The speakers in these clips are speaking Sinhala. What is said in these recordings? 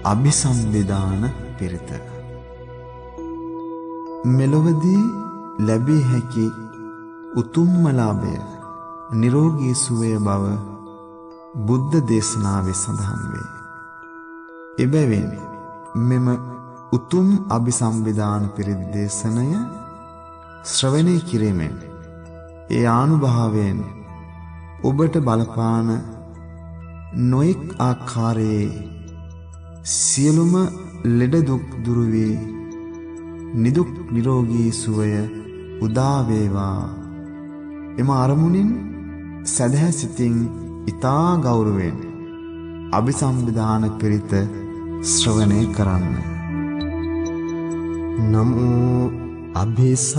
අභිසම්බිදාන පිරිත. මෙලොවදී ලැබිය හැකි උතුම්ම ලාභය නිරෝගී සුවය බව බුද්ධ දේශනාවේ සඳහන් වේ. එබැවින් මෙම උතුම් අභිසම්බිදාන පිරිත් දේශනය ශ්‍රවණය කිරීමෙන් ඒ ආනුභාවයෙන් ඔබට බලපාන නොඑක් ආකාරයේ සියලුම ලෙඩ දුක් දුරු වී නිදුක් නිරෝගී සුවය උදා වේවා. එම අරමුණින් සදහැ සිතින් ඊතා ගෞරවයෙන් අභිසම්බිදාන පිරිත ශ්‍රවණය කරන්න. නමෝ අභිසම්බිදානේ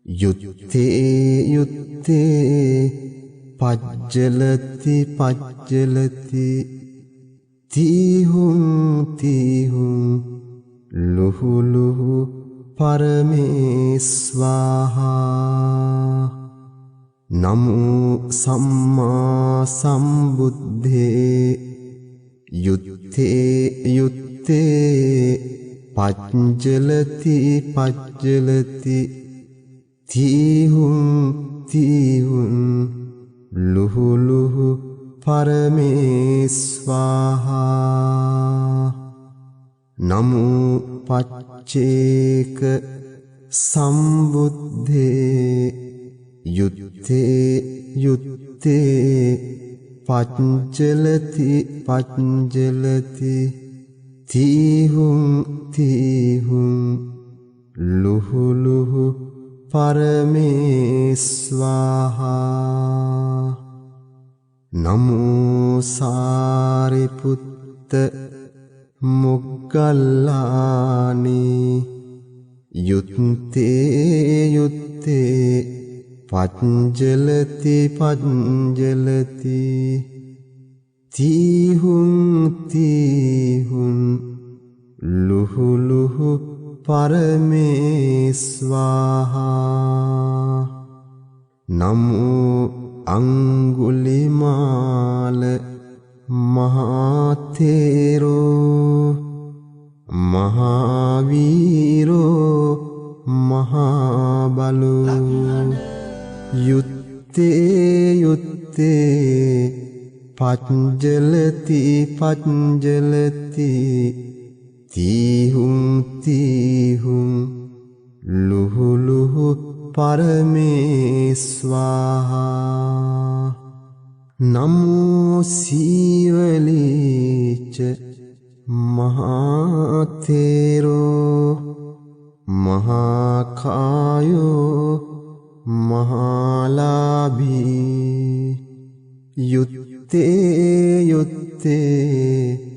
යුත්තේ යුත්තේ පජ්ජලති පජ්ජලති තීහුං තීහුං ලුහු ලුහු පරමේස්වාහා. නමෝ සම්මා සම්බුද්ධේ යුත්තේ යුත්තේ පජ්ජලති පජ්ජලති තීහුං තීහුං ලුහු ලුහු පරමේස්වාහා. නමෝ පච්චේක සම්බුද්ධේ යුත්තේ යුත්තේ පච්චලති පච්චලති තීහුං තීහුං ලුහු ලුහු පරමේස්වාහා. නමෝ සාරිපුත්ත මොග්ගල්ලානේ යුත්තේ යුත්තේ පච්චලති පච්චලති තීහුං තීහුං ලුහු ලුහු පරමේස්වාහා. නමෝ අංගුලිමාල මහතේරෝ මහාවීරෝ මහාබලෝ යුත්තේ යුත්තේ පච්චලති පච්චලති තීහුං තීහුං ලුහු ලුහු පරමේස්වාහා. නමෝ සීවලීච මහතේරෝ මහාකායෝ මහාලාභී යුත්තේ යුත්තේ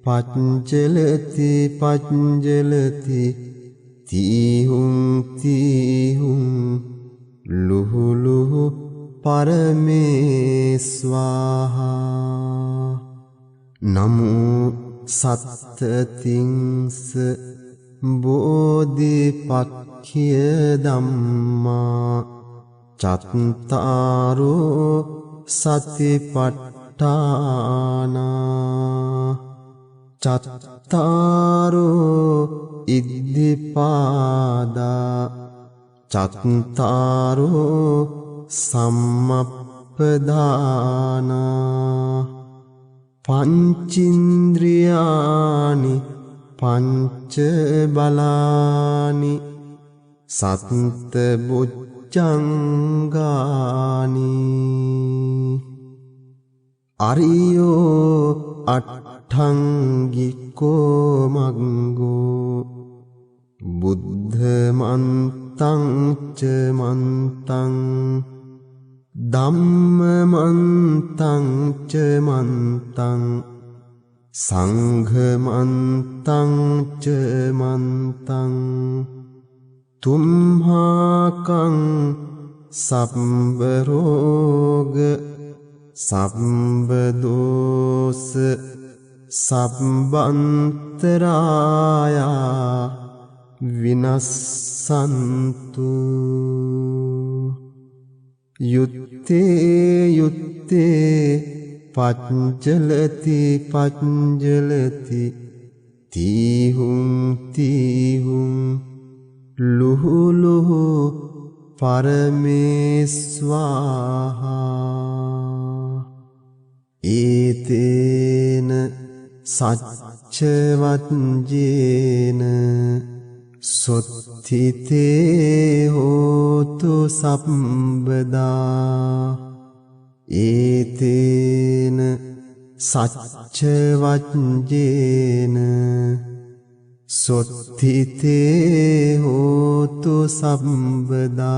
පච්චලති පච්චලති තීහුං තීහුං ලුහු ලුහු පරමේස්වාහා. නමෝ සත්තතිංස බෝධිපක්ඛිය ධම්මා චත්තාරෝ සතිපට්ඨානා චත්තාරෝ ඉද්ධිපාදා චත්තාරෝ සම්මප්පදානා පංචින්ද්‍රියානි පංච බලානි සත්ත බොජ්ජංගානි අරියෝ අට්ඨංගිකෝ මග්ගෝ බුද්ධ මන්තං ච මන්තං ධම්ම මන්තං ච මන්තං සංඝ මන්තං ච මන්තං තුම්හාකං සම්බ රෝග සම්බ දෝස සම්බන්තරායා විනස්සන්තු. යුත්තේ යුත්තේ පච්චලති පච්චලති තීහුම් තීහුම් ලුහු ලුහු පරමේස්වාහා ඒතේන සච්චවත්ජේන සොත්තිතේ හෝතු සම්බදා ඒතේන සච්චවත්ජේන සොත්තිතේ හෝතු සම්බදා